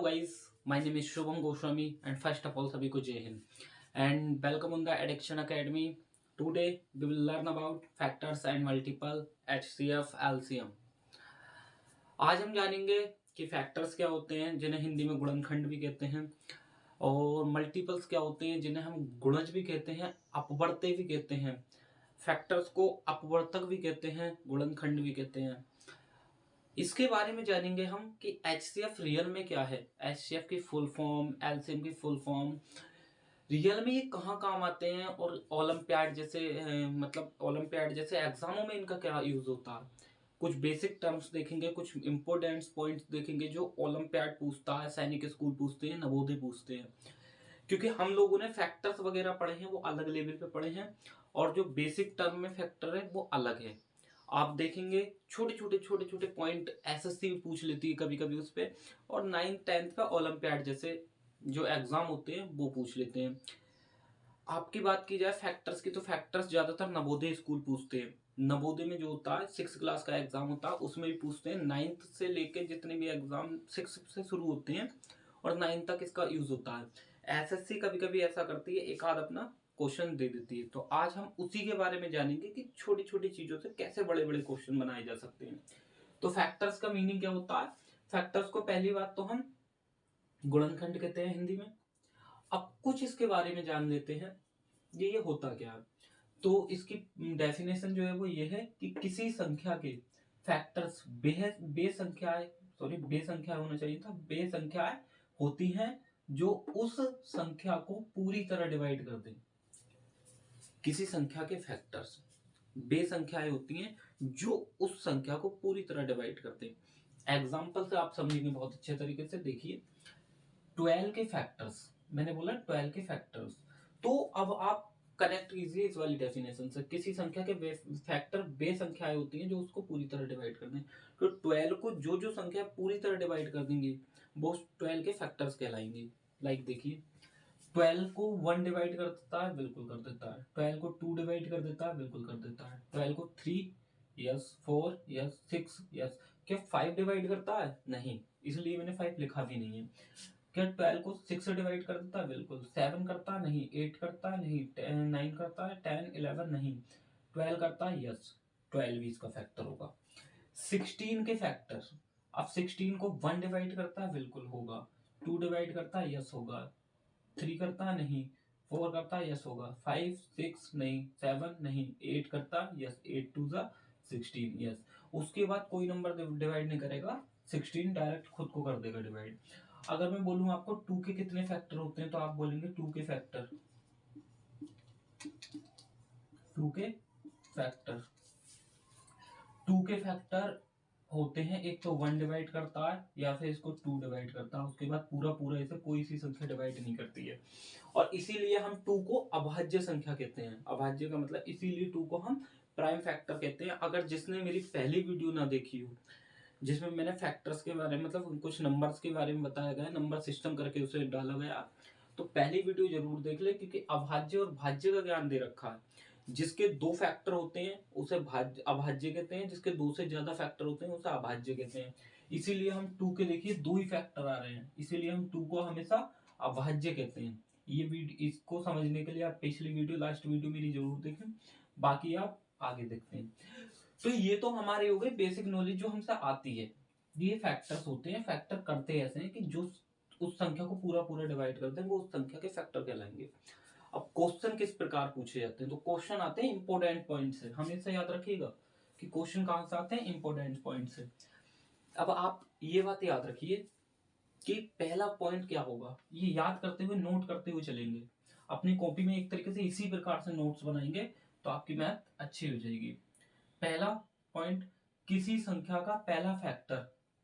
guys, my name is Shubham Goswami and first of all सभी को जय Hind and welcome on the Addiction Academy. Today we will learn about factors and multiple HCF LCM. आज हम जानेंगे कि factors क्या होते हैं जिन्हें हिंदी में गुणनखंड भी कहते हैं और मल्टीपल्स क्या होते हैं जिन्हें हम गुणज भी कहते हैं, अपवर्त्य भी कहते हैं। फैक्टर्स को अपवर्तक भी कहते हैं, गुणनखंड भी कहते हैं। इसके बारे में जानेंगे हम कि HCF रियल में क्या है, HCF की फुल फॉर्म, LCM की फुल फॉर्म, रियल में ये कहाँ काम आते हैं और ओलंपियाड जैसे ओलंपियाड जैसे एग्जामों में इनका क्या यूज होता है। कुछ बेसिक टर्म्स देखेंगे, कुछ इंपोर्टेंट पॉइंट्स देखेंगे जो ओलंपियाड पूछता है, सैनिक स्कूल पूछते हैं, नवोदय पूछते हैं। क्योंकि हम लोगों ने फैक्टर्स वगैरह पढ़े हैं वो अलग लेवल पे पढ़े हैं और जो बेसिक टर्म में फैक्टर है वो अलग है। आप देखेंगे छोटे छोटे पॉइंट एसएससी पूछ लेती है कभी कभी उस पे, और 9th 10th का ओलंपियाड जैसे जो एग्जाम होते हैं वो पूछ लेते हैं। आपकी बात की जाए फैक्टर्स की, तो फैक्टर्स ज्यादातर नवोदय स्कूल पूछते हैं। नवोदय में जो होता है 6th क्लास का एग्जाम होता है उसमें भी पूछते हैं। 9th से लेके जितने भी एग्जाम 6 से शुरू होते हैं और 9th तक इसका यूज होता है। एसएससी कभी कभी ऐसा करती है, एक आध अपना क्वेश्चन दे देती है। तो आज हम उसी के बारे में जानेंगे कि छोटी छोटी चीजों से कैसे बड़े बड़े क्वेश्चन बनाए जा सकते हैं। तो फैक्टर्स का मीनिंग क्या होता है? फैक्टर्स को पहली बात तो हम गुणनखंड कहते हैं हिंदी में। अब कुछ इसके बारे में जान लेते हैं ये होता क्या है। तो इसकी डेफिनेशन जो है वो ये है कि किसी संख्या के फैक्टर्स बेसंख्याएं होना चाहिए था, बेसंख्याएं होती हैं जो उस संख्या को पूरी तरह डिवाइड कर दें। किसी संख्या के फैक्टर्स बेसंख्याएं होती हैं जो उस संख्या को पूरी तरह डिवाइड करते हैं। एग्जाम्पल से आप समझेंगे बहुत अच्छे तरीके से। देखिए 12 के फैक्टर्स, मैंने बोला 12 के फैक्टर्स। तो अब आप कनेक्ट कीजिए इस वाली डेफिनेशन से। किसी संख्या के फैक्टर बेसंख्याएं होती हैं जो उसको पूरी तरह डिवाइड कर दें। तो 12 को जो संख्या पूरी तरह डिवाइड कर देंगे वो 12 के फैक्टर्स कहलाएंगे। लाइक देखिए 12 को 1 डिवाइड कर देता है, बिल्कुल कर देता है। 12 को 2 डिवाइड कर देता है, बिल्कुल कर देता है। 12 को 3, यस। 4, यस। 6, यस। क्या 5 डिवाइड करता है? नहीं, इसलिए मैंने 5 लिखा भी नहीं है। क्या 12 को 6 से डिवाइड कर देता है? बिल्कुल। 7 करता है? नहीं। 8 करता है? नहीं। 9 करता है? 10, 11 नहीं। 12 करता है? यस। 12 भी इसका फैक्टर होगा। 16 के फैक्टर, अब 16 को 1 डिवाइड करता है? बिल्कुल होगा। 2 डिवाइड करता है? यस होगा। 3 करता है? नहीं। 4 करता है? यस होगा। 5, 6 नहीं। 7 नहीं। 8 करता है? यस। 8 2 जा 16, यस। उसके बाद कोई नंबर डिवाइड नहीं करेगा, 16 डायरेक्ट खुद को कर देगा डिवाइड। अगर मैं बोलूं आपको 2 के कितने फैक्टर होते हैं तो आप बोलेंगे 2 के फैक्टर, 2 के फैक्टर, 2 के फैक्टर होते हैं। एक तो 1 डिवाइड करता है या फिर इसको 2 डिवाइड करता है, उसके बाद पूरा इसे कोई सी संख्या डिवाइड नहीं करती है। और इसीलिए हम 2 को अभाज्य संख्या कहते हैं। अभाज्य का मतलब इसीलिए 2 को हम प्राइम फैक्टर कहते हैं। अगर जिसने मेरी पहली वीडियो ना देखी हो जिसमें मैंने फैक्टर्स के बारे में कुछ नंबर्स के बारे में बताया गया, नंबर सिस्टम करके उसे डाला गया, तो पहली वीडियो जरूर देख ले, क्योंकि अभाज्य और भाज्य का ज्ञान दे रखा है। जिसके 2 फैक्टर होते हैं उसे अभाज्य कहते हैं, जिसके 2 से ज्यादा फैक्टर होते हैं उसे अभाज्य कहते हैं। इसीलिए हम 2 के देखिए 2 ही फैक्टर आ रहे हैं, इसीलिए हम 2 को हमेशा अभाज्य कहते हैं। ये वीडियो, इसको समझने के लिए आप पिछली वीडियो, लास्ट वीडियो मेरी जरूर देखें, बाकी आप आगे देखते हैं। तो ये तो हमारे हो गए बेसिक नॉलेज जो हमसे आती है। ये फैक्टर्स होते हैं। फैक्टर करते ऐसे हैं कि जो उस संख्या को पूरा डिवाइड करते हैं वो उस संख्या के फैक्टर कहलाएंगे। अब क्वेश्चन किस प्रकार पूछे जाते हैं, तो क्वेश्चन आते हैं इंपोर्टेंट पॉइंट से। हमेशा याद रखिएगा कि क्वेश्चन कहां से आते हैं, इंपोर्टेंट पॉइंट से। अब आप ये बात याद रखिए कि पहला पॉइंट क्या होगा, ये याद करते हुए नोट करते हुए चलेंगे। अपनी कॉपी में एक तरीके से इसी प्रकार से नोट्स बनाएंगे तो आपकी मैथ अच्छी हो जाएगी। पहला पॉइंट, किसी संख्या का पहला फैक्टर,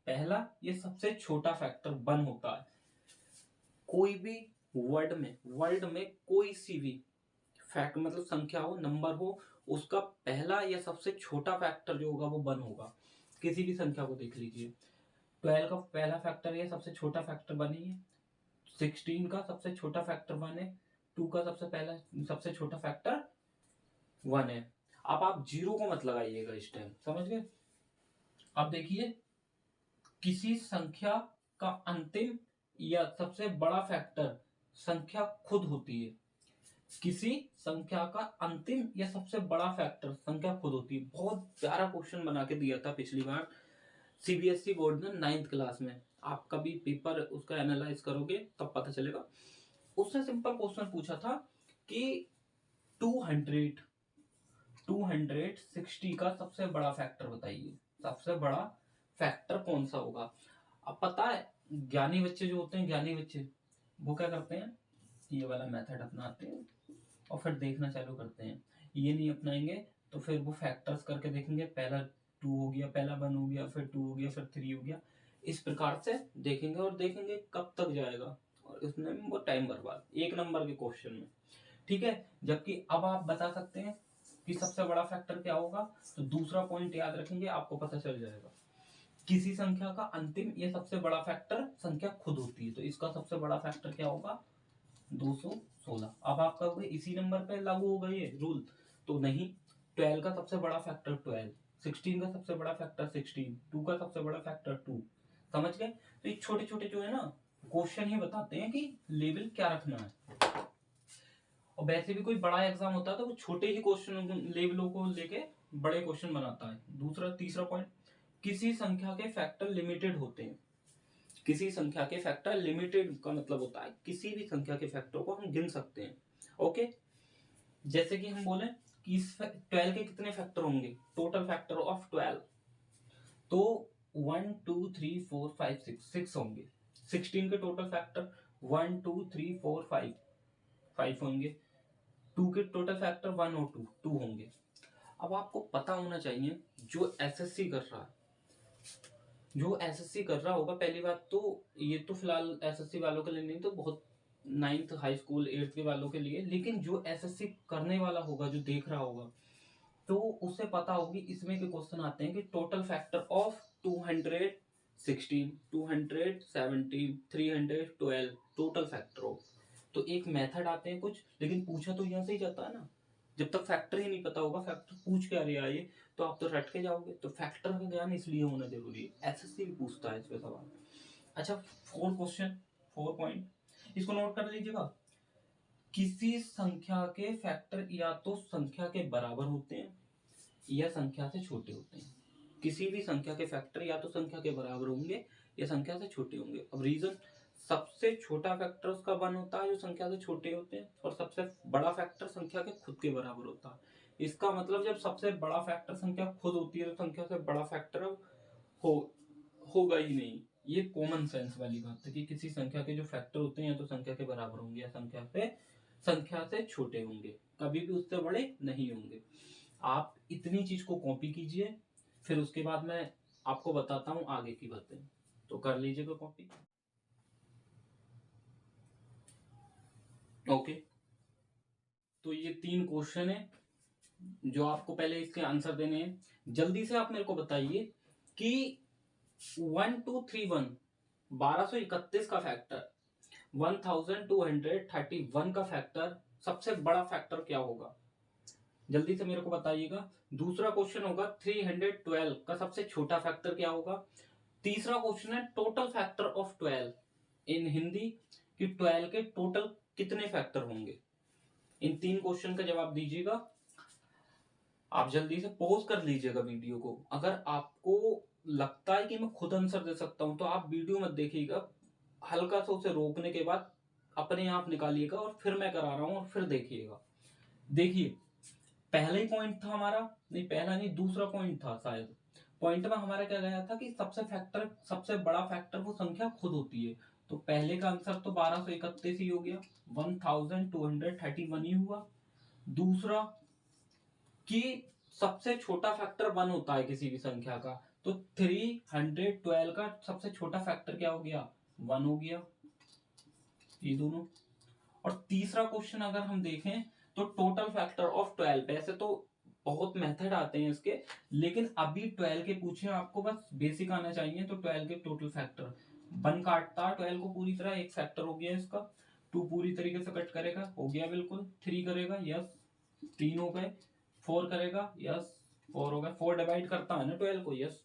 पहला ये सबसे छोटा फैक्टर 1 होता है। कोई भी वर्ल्ड में कोई सी भी फैक्ट संख्या हो, नंबर हो, उसका पहला या सबसे छोटा फैक्टर जो होगा वो 1 होगा। किसी भी संख्या को देख लीजिए, 12 का पहला फैक्टर है, सबसे छोटा फैक्टर 1 ही है। 16 का सबसे छोटा फैक्टर 1 है। 2 का सबसे छोटा फैक्टर 1 है। अब आप 0 को मत लगाइएगा इस टाइम, समझ गए? अब देखिए किसी संख्या का अंतिम या सबसे बड़ा फैक्टर संख्या खुद होती है। किसी संख्या का अंतिम या सबसे बड़ा फैक्टर संख्या खुद होती है। बहुत प्यारा क्वेश्चन बना के दिया था पिछली बार सीबीएसई बोर्ड ने 9th क्लास में। आप कभी पेपर उसका एनालाइज करोगे तब पता चलेगा। उसने सिंपल क्वेश्चन पूछा था कि 260 का सबसे बड़ा फैक्टर बताइए, सबसे बड़ा फैक्टर कौन सा होगा। अब पता है ज्ञानी बच्चे जो होते हैं, ज्ञानी बच्चे वो क्या करते हैं, ये वाला मेथड अपनाते हैं और फिर देखना चालू करते हैं। ये नहीं अपनाएंगे तो फिर वो फैक्टर्स करके देखेंगे, पहला 2 हो गया, पहला 1 हो गया, फिर 2 हो गया, फिर 3 हो गया। इस प्रकार से देखेंगे और देखेंगे कब तक जाएगा, और इसमें वो टाइम बर्बाद 1 नंबर के क्वेश्चन में। ठीक है, जबकि अब आप बता सकते हैं कि सबसे बड़ा फैक्टर क्या होगा, तो दूसरा पॉइंट याद रखेंगे, आपको पता चल जाएगा। किसी संख्या का अंतिम या सबसे बड़ा फैक्टर संख्या खुद होती है, तो इसका सबसे बड़ा फैक्टर क्या होगा, 216। अब आप कहोगे इसी नंबर पे लागू होगा ये रूल, तो नहीं। 12 का सबसे बड़ा फैक्टर 12, 16 का सबसे बड़ा फैक्टर 16, 2 का सबसे बड़ा फैक्टर 2। समझ गए। तो ये छोटे छोटे जो है ना क्वेश्चन ही बताते हैं कि लेवल क्या रखना है। और वैसे भी कोई बड़ा एग्जाम होता है तो वो छोटे ही क्वेश्चन लेवलों को लेके बड़े क्वेश्चन बनाता है। तीसरा पॉइंट, किसी संख्या के फैक्टर लिमिटेड होते हैं। किसी संख्या के फैक्टर लिमिटेड का मतलब होता है किसी भी संख्या के फैक्टर को हम गिन सकते हैं। ओके, जैसे कि हम बोले कि 12 के कितने फैक्टर होंगे, टोटल फैक्टर ऑफ 12, तो 1 2 3 4 5 6 होंगे। 16 के टोटल फैक्टर 1 2 3 4 5 होंगे। 2 के टोटल फैक्टर 1 और 2 होंगे। अब आपको पता होना चाहिए जो एसएससी कर रहा है, जो एसएससी कर रहा होगा, पहली बात तो ये तो फिलहाल एसएससी वालों के लिए नहीं, तो बहुत 9th हाई स्कूल 8th के वालों के लिए, लेकिन जो एसएससी करने वाला होगा, जो देख रहा होगा, तो उसे पता होगी इसमें के क्वेश्चन आते हैं कि total factor of 216, 217, 312 total factor of. तो एक मेथड आते हैं कुछ, लेकिन पूछा तो यहाँ से ही जाता है ना। जब तक फैक्टर ही नहीं पता होगा, फैक्टर पूछ क्या रहा है ये, तो आप तो रट के जाओगे। तो फैक्टर का ज्ञान इसलिए होना जरूरी है, एसएससी भी पूछता है इस पे सवाल। अच्छा, 4 पॉइंट इसको नोट कर लीजिएगा। किसी संख्या के फैक्टर या तो संख्या के बराबर होते हैं या संख्या से छोटे होते हैं। किसी भी संख्या के फैक्टर या तो संख्या के बराबर होंगे या संख्या से छोटे होंगे। अब रीजन, सबसे छोटा फैक्टर उसका 1 होता है जो संख्या से छोटे होते हैं, और सबसे बड़ा फैक्टर संख्या के खुद के बराबर होता है। इसका मतलब जब सबसे बड़ा फैक्टर संख्या खुद होती है तो संख्या से बड़ा फैक्टर हो होगा ही नहीं। ये कॉमन सेंस वाली बात है कि किसी संख्या के जो फैक्टर होते हैं या तो संख्या के बराबर होंगे या संख्या से छोटे होंगे, कभी भी उससे बड़े नहीं होंगे। आप इतनी चीज को कॉपी कीजिए, फिर उसके बाद मैं आपको बताता हूं आगे की बातें, तो कर लीजिएगा कॉपी। ओके, तो ये 3 क्वेश्चन है जो आपको पहले इसके आंसर देने हैं। जल्दी से आप मेरे को बताइए कि 1231 1231 का फैक्टर, 1231 का फैक्टर सबसे बड़ा फैक्टर क्या होगा, जल्दी से मेरे को बताइएगा। दूसरा क्वेश्चन होगा 312 का सबसे छोटा फैक्टर क्या होगा। तीसरा क्वेश्चन है टोटल फैक्टर ऑफ 12 इन हिंदी, कि 12 के टोटल कितने फैक्टर होंगे। इन 3 क्वेश्चन का जवाब दीजिएगा। आप जल्दी से पॉज कर लीजिएगा वीडियो को। अगर आपको लगता है कि मैं खुद आंसर दे सकता हूं तो आप वीडियो मत देखिएगा, हल्का सा उसे रोकने के बाद अपने आप निकालिएगा और फिर मैं करा रहा हूं और फिर देखिएगा। देखिए, पहला ही पॉइंट था हमारा, नहीं पहला नहीं दूसरा पॉइंट था शायद। पॉइंट में हमारा क्या गया था कि सबसे बड़ा फैक्टर वो संख्या खुद होती है। तो पहले का आंसर तो 1231 ही हो गया, 1231 ही हुआ। दूसरा कि सबसे छोटा फैक्टर 1 होता है किसी भी संख्या का, तो 312 का सबसे छोटा फैक्टर क्या हो गया, 1 हो गया। ये दोनों। और तीसरा क्वेश्चन अगर हम देखें तो टोटल फैक्टर ऑफ 12, वैसे तो बहुत मेथड आते हैं इसके, लेकिन अभी 12 के पूछे आपको, बस बेसिक आना चाहिए। तो 12 के टोटल फैक्टर 1 काटता 12 को पूरी तरह, एक फैक्टर हो गया इसका। 2 पूरी तरीके से कट करेगा, हो गया बिल्कुल। 3 करेगा, यस 3 हो गए। 4 करेगा, यस 4 हो गया। 4 डिवाइड करता है ना 12 को, यस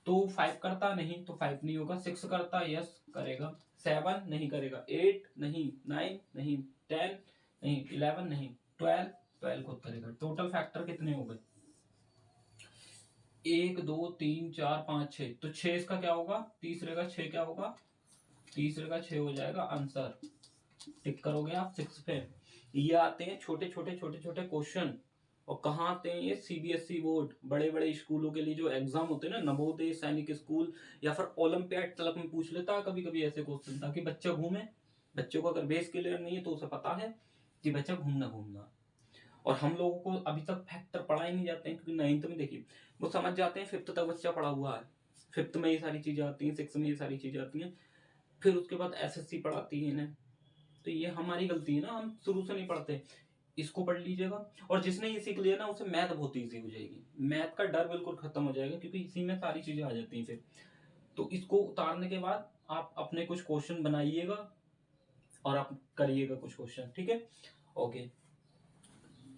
तो 5 करता नहीं, तो 5 नहीं होगा। 6 करता, यस करेगा। 7 नहीं करेगा। 8 नहीं, 9 नहीं, 10 नहीं, 11 नहीं, 12 खुद करेगा। टोटल फैक्टर कितने हो गए? 1 2 3 4 5 6। तो 6 इसका क्या होगा? तीसरे का 6 क्या होगा? तीसरे का 6 हो जाएगा आंसर। टिक करोगे आप 6 पे। ये आते हैं छोटे छोटे क्वेश्चन। और कहाँ आते हैं ये? सीबीएसई बोर्ड, बड़े बड़े स्कूलों के लिए जो एग्जाम होते हैं ना, नवोदय, सैनिक स्कूल, या फिर ओलंपियाड तलक में पूछ लेता है कभी कभी ऐसे क्वेश्चन, ताकि बच्चा घूमे। बच्चों को अगर बेस क्लियर नहीं है तो उसे पता है कि बच्चा घूमना। और हम लोगों को अभी तक फैक्टर पढ़ा ही नहीं जाते हैं, क्योंकि 9th में देखिए वो समझ जाते हैं, 5th तक बच्चा पढ़ा हुआ है, 5th में ये सारी चीजें आती हैं, 6th में ये सारी चीजें आती हैं, फिर उसके बाद एसएससी पढ़ाती है इन्हें। तो ये हमारी गलती है ना, हम शुरू से नहीं पढ़ते। इसको पढ़ लीजिएगा, और जिसने ये सीख लिया ना उसे मैथ बहुत ईजी हो जाएगी। मैथ का डर बिल्कुल खत्म हो जाएगा, क्योंकि इसी में सारी चीजें आ जाती हैं फिर। तो इसको उतारने के बाद आप अपने कुछ क्वेश्चन बनाइएगा और आप करिएगा कुछ क्वेश्चन, ठीक है? ओके,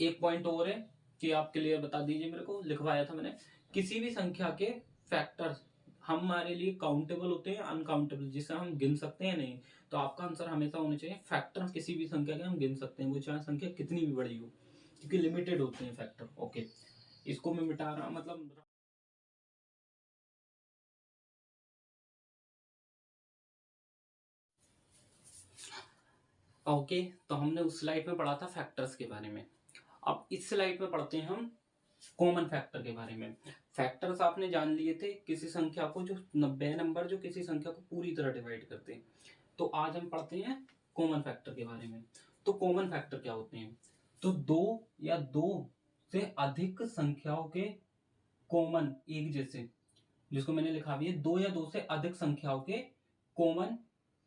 एक पॉइंट और है कि आप क्लियर बता दीजिए मेरे को, लिखवाया था मैंने। किसी भी संख्या के फैक्टर्स हमारे लिए काउंटेबल होते हैं, अनकाउंटेबल, जिसे हम गिन सकते हैं नहीं। तो आपका आंसर हमेशा होना चाहिए फैक्टर किसी भी संख्या के हम गिन सकते हैं, वो चाहे संख्या कितनी भी बड़ी हो, क्योंकि लिमिटेड होते हैं फैक्टर। ओके, इसको मैं मिटा रहा, मतलब ओके। तो हमने उस स्लाइड में पढ़ा था फैक्टर्स के बारे में। अब इस स्लाइड में पढ़ते हैं हम कॉमन फैक्टर के बारे में। फैक्टर्स आपने जान लिए थे, किसी संख्या को जो 90 नंबर जो किसी संख्या को पूरी तरह डिवाइड करते हैं। तो आज हम पढ़ते हैं कॉमन फैक्टर के बारे में। तो कॉमन फैक्टर क्या होते हैं? तो दो या दो से अधिक संख्याओं के कॉमन, एक जैसे, जिसको मैंने लिखा भी है, दो या दो से अधिक संख्याओं के कॉमन।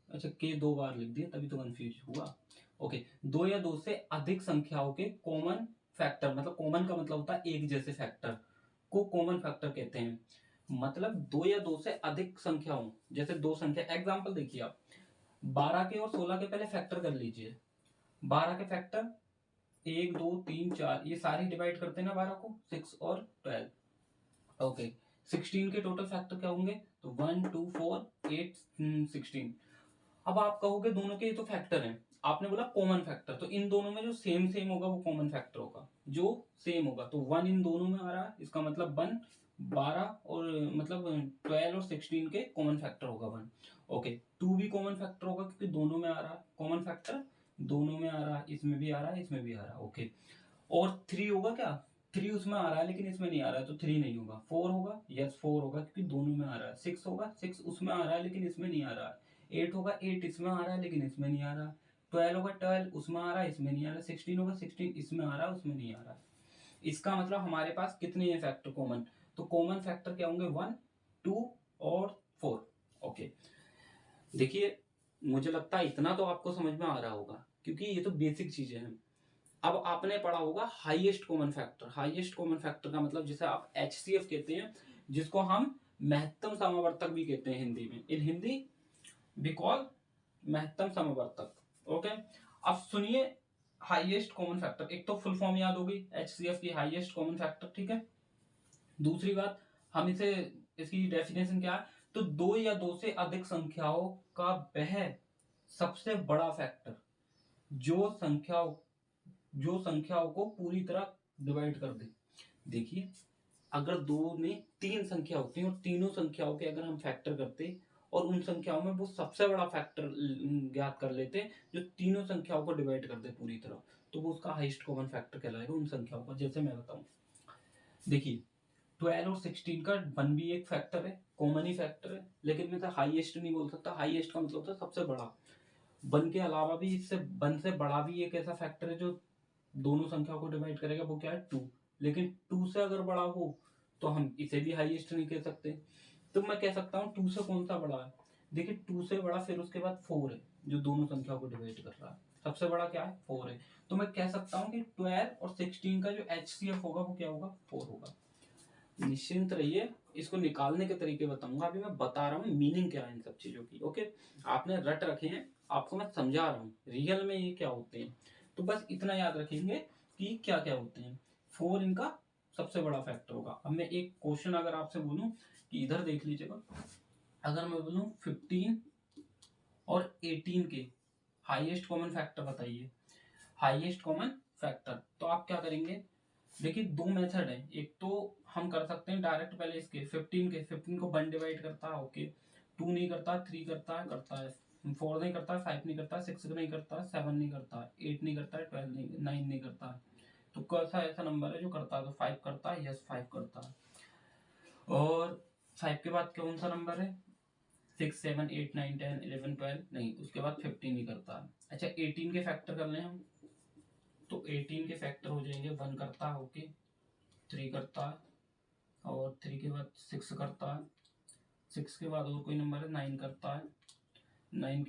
अच्छा, के 2 बार लिख दिया तभी तो कंफ्यूज हुआ। ओके, दो या दो से अधिक संख्याओं के कॉमन फैक्टर, मतलब कॉमन का मतलब होता है एक जैसे फैक्टर को कॉमन फैक्टर कहते हैं। मतलब दो या दो से अधिक संख्याओं, जैसे दो संख्या, एग्जांपल देखिए आप, 12 के और 16 के पहले फैक्टर कर लीजिए। 12 के फैक्टर 1 2 3 4, ये सारी डिवाइड करते हैं ना 12 को, 6 और 12। ओके, 16 के टोटल फैक्टर क्या होंगे? तो 1 2 4 8 16। अब आप कहोगे दोनों के ये तो फैक्टर हैं, आपने बोला कॉमन फैक्टर, तो इन दोनों में जो सेम सेम होगा वो कॉमन फैक्टर होगा, जो सेम होगा। तो 1 इन दोनों में आ रहा है, इसका मतलब 1, 12 और मतलब 12 और 16 के कॉमन फैक्टर होगा 1। ओके, 2 भी कॉमन फैक्टर होगा, क्योंकि दोनों में आ रहा है कॉमन फैक्टर, दोनों में आ रहा है, इसमें भी आ रहा है, इसमें भी आ रहा है। ओके, और 3 होगा क्या? 3 उसमें आ रहा है लेकिन इसमें नहीं आ रहा है, तो 3 नहीं होगा। 4 होगा, यस 4 होगा, क्योंकि दोनों में आ रहा है। 6 होगा, 6 उसमें आ रहा है लेकिन इसमें नहीं आ रहा है। 8 होगा, 8 इसमें आ रहा है लेकिन इसमें नहीं आ रहा। 12 होगा, 12 उसमें आ रहा है, इसमें नहीं आ रहा। 16 होगा, 16 इसमें आ रहा है, उसमें नहीं आ रहा। इसका मतलब हमारे पास कितने हैं फैक्टर कॉमन? तो कॉमन फैक्टर क्या होंगे? 1 2 और 4। ओके, देखिए मुझे लगता है इतना तो आपको समझ में आ रहा होगा, क्योंकि ये तो बेसिक चीजें हैं। अब आपने पढ़ा होगा highest common factor. Highest common factor का मतलब जिसे आप एचसीएफ कहते हैं, जिसको हम महत्तम समवर्तक भी कहते हैं हिंदी में। इन हिंदी वी कॉल महत्तम समवर्तक। ओके, अब सुनिए हाईएस्ट कॉमन फैक्टर, एक तो फुल फॉर्म याद होगी एचसीएफ की, हाईएस्ट कॉमन फैक्टर, ठीक है। दूसरी बात, हम इसे, इसकी डेफिनेशन क्या है? तो दो या दो से अधिक संख्याओं का वह सबसे बड़ा फैक्टर जो संख्याओं को पूरी तरह डिवाइड कर दे। देखिए, अगर दो में 3 संख्या होती है और तीनों संख्याओं के अगर हम फैक्टर करते और उन संख्याओं में वो सबसे बड़ा फैक्टर ज्ञात कर लेते जो तीनों संख्याओं को डिवाइड कर दे पूरी तरह, तो वो उसका हाईएस्ट कॉमन फैक्टर कहलाएगा उन संख्याओं का। जैसे मैं बताऊं, देखिए 12 और 16 का 1 भी एक फैक्टर है, कॉमन ही फैक्टर है, लेकिन मैं तो हाईएस्ट नहीं बोल सकता। हाईएस्ट का मतलब होता है सबसे बड़ा। 1 के अलावा भी, इससे 1 से बड़ा भी एक ऐसा फैक्टर है जो दोनों संख्याओं को डिवाइड करेगा, वो क्या है? 2। लेकिन 2 से अगर बड़ा हो तो हम इसे भी हाईएस्ट नहीं कह सकते। तो मैं कह सकता हूँ 2 से कौन सा बड़ा है? देखिए 2 से बड़ा फिर उसके बाद 4 है, जो दोनों संख्याओं को डिवाइड कर रहा है। सबसे बड़ा क्या है? 4 है। तो मैं कह सकता हूँ कि 12 और 16 का जो एचसीएफ होगा वो क्या होगा? 4 होगा। निश्चिंत रहिए, इसको निकालने के तरीके बताऊंगा। अभी मैं बता रहा हूँ मीनिंग क्या है इन सब चीजों की। ओके, आपने रट रखे हैं, आपको मैं समझा रहा हूँ रियल में ये क्या होते हैं। तो बस इतना याद रखेंगे कि क्या क्या होते हैं। 4 इनका सबसे बड़ा फैक्टर होगा। अब मैं एक क्वेश्चन अगर आपसे बोलूं कि इधर देख लीजिएगा, अगर मैं बोलूं 15 और 18 के हाईएस्ट कॉमन फैक्टर बताइए, हाईएस्ट कॉमन फैक्टर, तो आप क्या करेंगे? देखिए दो मेथड है, एक तो हम कर सकते हैं डायरेक्ट, पहले इसके 15 को 1 डिवाइड करता है, ओके, 2 नहीं करता, 3 करता है 4 नहीं करता, 5 नहीं करता, 6 नहीं करता, 7 नहीं करता, 8 नहीं करता, 12 नहीं, 9 नहीं करता। तो कैसा ऐसा नंबर है जो करता है? तो 5 करता है, यस 5 करता है। और 5 के बाद कौन सा नंबर है? 6 7 8 9 10 11 12 नहीं, उसके बाद 15 नहीं करता। अच्छा 18 के फैक्टर कर लें हम, तो 18 के फैक्टर हो जाएंगे, 1 करता है, ओके, 3 करता है, और 3 के बाद 6 करता है, 6 के बाद और कोई नंबर है 9 करता है, 9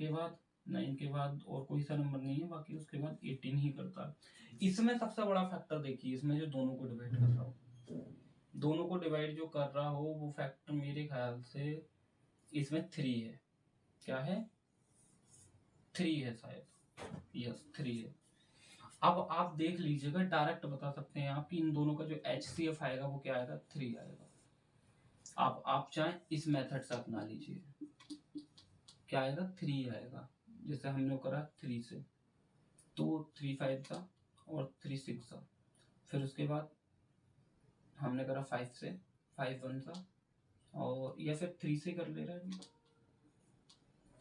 के बाद और कोई सा नंबर नहीं है, बाकी उसके बाद 18 ही करता है। इसमें सबसे बड़ा फैक्टर देखिए, इसमें जो दोनों को डिवाइड कर रहा हो, दोनों को डिवाइड जो कर रहा हो वो फैक्टर मेरे ख्याल से इसमें 3 है। क्या है? 3 है शायद, यस 3 है। अब आप देख लीजिएगा, डायरेक्ट बता सकते हैं आप कि इन दोनों का जो HCF आएगा वो क्या आएगा? 3 आएगा। आप चाहें इस मेथड से अपना लीजिए, क्या आएगा? 3 आएगा, जैसे हमने करा 3 से, तो 3 5 था और 3 6 था, फिर उसके बाद हमने करा 5 से, 5 1 था, और या फिर 3 से कर ले रहा है,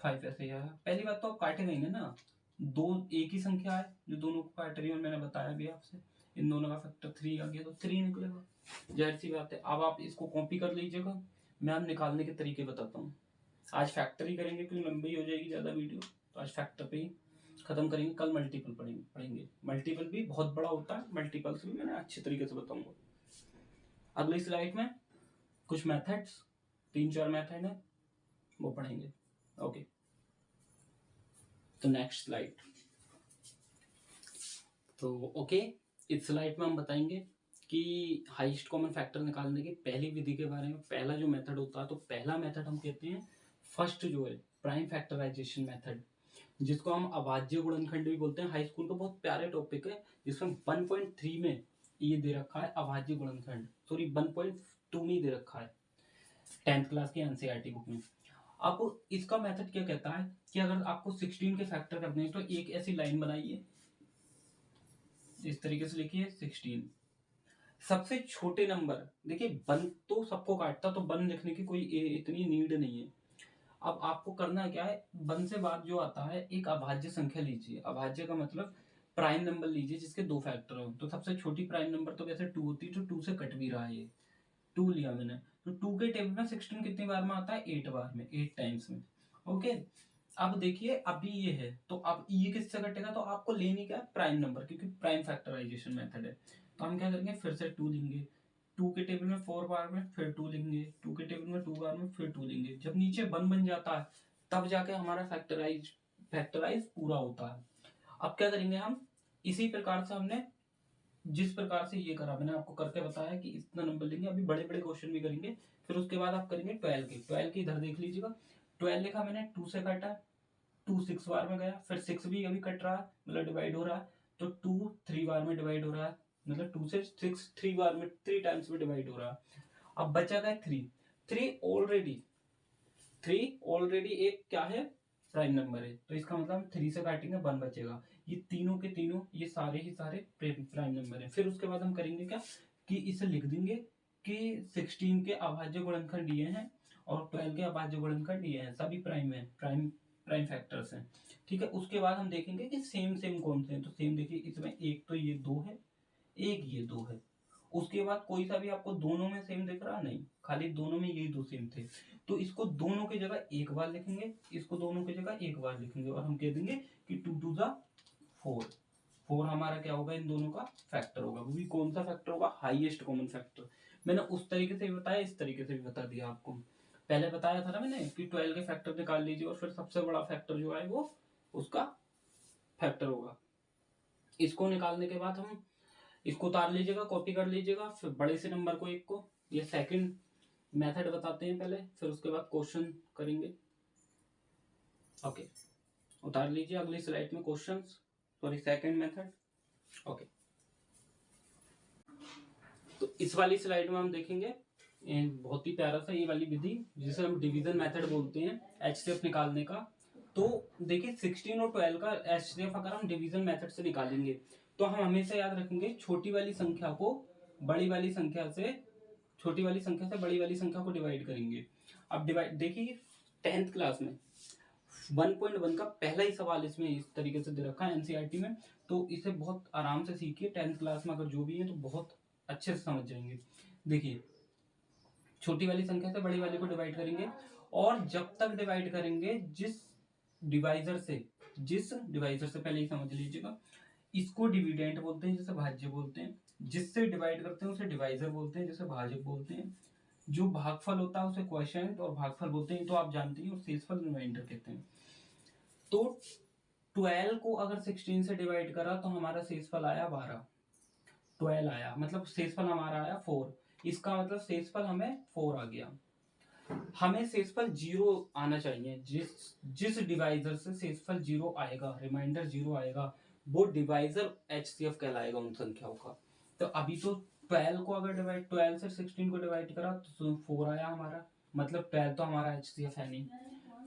5 ऐसे ही आया। पहली बात तो आप काटे नहीं ना, दो एक ही संख्या है जो दोनों को काट रही है, और मैंने बताया भी आपसे इन दोनों का फैक्टर 3 आ गया, तो 3 निकलेगा, जाहिर सी बात है। अब आप इसको कॉपी कर लीजिएगा, मैं अब निकालने के तरीके बताता हूँ। आज फैक्टर ही करेंगे क्योंकि लंबी हो जाएगी ज़्यादा वीडियो, तो आज फैक्टर पे ही खत्म करेंगे, कल मल्टीपल पढ़ेंगे। मल्टीपल भी बहुत बड़ा होता है, मल्टीपल्स भी मैंने अच्छे तरीके से बताऊंगा। अगली स्लाइड में कुछ मेथड्स, 3-4 मेथड है वो पढ़ेंगे, ओके। तो नेक्स्ट स्लाइड, तो ओके, इस स्लाइड में हम बताएंगे कि हाईएस्ट कॉमन फैक्टर निकालने की पहली विधि के बारे में। पहला जो मेथड होता है, तो पहला मेथड हम कहते हैं फर्स्ट जो है प्राइम फैक्टराइजेशन मेथड, जिसको हम अभाज्य गुणनखंड भी बोलते हैं। हाई स्कूल का बहुत प्यारे टॉपिक है, जिसमें 1.3 में ये दे रखा है अभाज्य गुणनखंड, सॉरी 1.2 में दे रखा है 10th क्लास की एनसीईआरटी बुक में। अब इसका मेथड क्या कहता है कि अगर आपको 16 के फैक्टर करने हैं, तो एक ऐसी लाइन बनाइए, इस तरीके से लिखिए 16, सबसे छोटे नंबर, देखिए 1 तो सबको काटता, तो 1 लिखने की कोई इतनी नीड नहीं है। अब आपको करना क्या है, 1 से बाद जो आता है एक अभाज्य संख्या लीजिए, अभाज्य का मतलब प्राइम नंबर लीजिए जिसके 2 फैक्टर हो। तो सबसे छोटी प्राइम नंबर तो वैसे 2 होती है, तो 2 से कट भी रहा है, ये 2 लिया मैंने, तो 2 के टेबल में 16 कितनी बार में आता है? 8 बार में, 8 टाइम्स में, ओके। अब देखिए अभी ये है, तो अब ये किससे कटेगा? तो आपको लेनी क्या है? प्राइम नंबर, क्योंकि प्राइम फैक्टराइजेशन मेथड है। तो हम क्या करेंगे, फिर से 2 लेंगे, 2 के टेबल में 4 बार में, फिर 2 लेंगे, 2 के टेबल में 2 बार में, फिर 2 लेंगे। जब नीचे 1 बन जाता है तब जाके हमारा फैक्टराइज पूरा होता है। अब क्या करेंगे हम, इसी प्रकार से हमने जिस प्रकार से ये करा, मैंने आपको करके बताया कि इतना नंबर लेंगे, अभी बड़े बड़े क्वेश्चन भी करेंगे। फिर उसके बाद आप करेंगे 12 के इधर देख लीजिएगा, 12 लिखा मैंने, 2 से काटा, 2 6 बार में गया, फिर 6 भी अभी कट रहा है, मतलब डिवाइड हो रहा है, तो 2 3 बार में डिवाइड हो रहा है, मतलब 2 से 6 3 बार में, 3 टाइम्स में डिवाइड हो रहा है। अब बचा गया 3, 3 ऑलरेडी एक क्या है? प्राइम नंबर है, तो इसका मतलब हम 3 से काटेंगे 1 बचेगा। ये तीनों के तीनों ये सारे ही सारे प्राइम नंबर है। फिर उसके बाद हम करेंगे क्या कि इसे लिख देंगे कि 16 के अभाज्य गुणनखंड ये हैं और 12 के अभाज्य गुणनखंड ये हैं, सभी प्राइम है, प्राइम प्राइम फैक्टर्स हैं, ठीक है। उसके बाद हम देखेंगे कि सेम सेम कौन से हैं, तो सेम देखिए इसमें एक तो ये 2 है, एक ये 2 है। उसके बाद कोई सा भी आपको दोनों में सेम दिख रहा? नहीं, खाली दोनों में यही 2 सेम थे, तो इसको दोनों की जगह एक बार लिखेंगे, इसको दोनों की जगह एक बार लिखेंगे, और हम कह देंगे कि 2 2 जा 4, 4 हमारा क्या होगा? इन दोनों का फैक्टर होगा। वो भी कौन सा फैक्टर होगा? Highest common factor. मैंने उस तरीके से भी बताया, इस तरीके से भी बता दिया आपको। पहले बताया था ना मैंने कि 12 के फैक्टर निकाल लीजिए, और फिर सबसे बड़ा फैक्टर जो है वो उसका फैक्टर होगा। इसको निकालने के बाद हम इसको उतार लीजिएगा, कॉपी कर लीजिएगा, फिर बड़े से नंबर को एक को, ये सेकंड मेथड बताते हैं पहले, फिर उसके बाद क्वेश्चन करेंगे, ओके। उतार लीजिए अगली स्लाइड में questions, sorry second method, okay. तो इस वाली स्लाइड में हम देखेंगे बहुत ही प्यारा सा ये वाली विधि जिसे हम डिवीजन मेथड बोलते हैं एचसीएफ निकालने का। तो देखिए 16 और 12 का एचसीएफ अगर हम डिवीजन मेथड से निकालेंगे तो हम हमेशा याद रखेंगे छोटी वाली संख्या को बड़ी वाली संख्या से छोटी वाली संख्या से बड़ी वाली संख्या को डिवाइड करेंगे। अब डिवाइड देखिए 10th क्लास में 1.1 का पहला ही सवाल इसमें इस तरीके से दे रखा है एनसीईआरटी में, तो इसे बहुत आराम से सीखिए। 10th क्लास में अगर जो भी है तो बहुत अच्छे से समझ जाएंगे। देखिए छोटी वाली संख्या से बड़ी वाली को डिवाइड करेंगे और जब तक डिवाइड करेंगे जिस डिवाइजर से पहले ही समझ लीजिएगा, इसको डिविडेंट बोलते हैं जिसे भाज्य बोलते हैं, जिससे डिवाइड करते हैं उसे डिवाइजर बोलते हैं जिसे भाजक बोलते हैं, जो भागफल होता है उसे क्वोशिएंट और भागफल बोलते हैं तो आप जानते हैं, और शेषफल रिमाइंडर कहते हैं। तो 12 को अगर 16 से डिवाइड करा तो हमारा शेषफल आया 12, 12 आया, मतलब शेषफल हमारा आया 4, इसका मतलब शेषफल हमें 4 आ गया। हमें शेषफल 0 आना चाहिए, जिस डिवाइजर से शेषफल 0 आएगा, रिमाइंडर 0 आएगा, वो डिवाइजर एचसीएफ कहलाएगा उन संख्याओं का। तो अभी तो 12 को अगर 12 से 16 को डिवाइड करा तो 4 आया हमारा, मतलब 12 तो हमारा एचसीएफ है नहीं।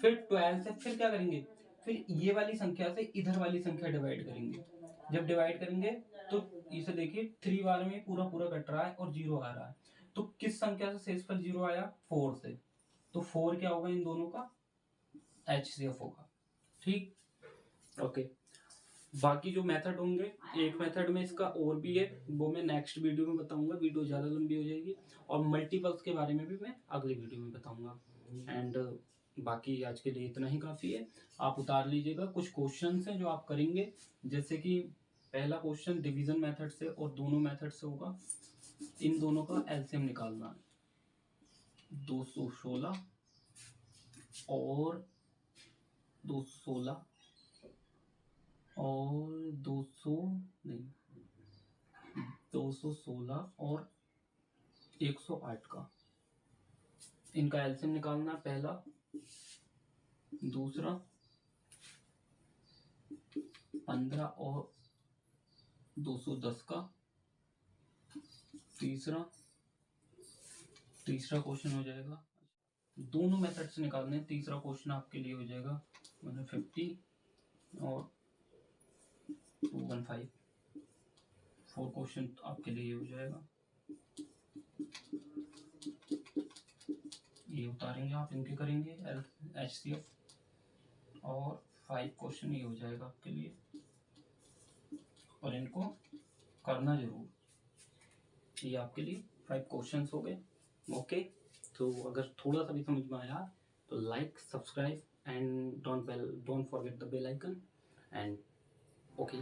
फिर 12 से फिर क्या करेंगे, फिर ये वाली संख्या से इधर वाली संख्या डिवाइड करेंगे। जब डिवाइड करेंगे तो इसे देखिए 3 बार में पूरा पूरा कट रहा है और 0 आ रहा है, तो किस संख्या से शेषफल 0 आया, 4 से, तो 4 क्या होगा इन दोनों का, एचसीएफ होगा। ठीक, ओके। बाकी जो मेथड होंगे, एक मेथड में इसका और भी है, वो मैं नेक्स्ट वीडियो में बताऊंगा, वीडियो ज़्यादा लंबी हो जाएगी, और मल्टीपल्स के बारे में भी मैं अगली वीडियो में बताऊंगा। एंड बाकी आज के लिए इतना ही काफ़ी है। आप उतार लीजिएगा, कुछ क्वेश्चन हैं जो आप करेंगे, जैसे कि पहला क्वेश्चन डिवीजन मेथड से और दोनों मेथड से होगा, इन दोनों का एलसीएम निकालना है। 216 और 216 और 216 और 108 का, इनका एलसीएम निकालना है पहला, दूसरा 15 और 210 का, तीसरा क्वेश्चन हो जाएगा, दोनों मेथड से निकालने हैं। तीसरा क्वेश्चन आपके लिए हो जाएगा 150 और 215, 4 क्वेश्चन आपके लिए हो जाएगा। ये उतारेंगे आप, इनके करेंगे एचसीएफ, और 5 क्वेश्चन ये हो जाएगा आपके लिए, और इनको करना जरूर। ये आपके लिए 5 क्वेश्चंस हो गए। ओके, तो अगर थोड़ा सा भी समझ में आया तो like, subscribe and don't forget the bell icon and okay.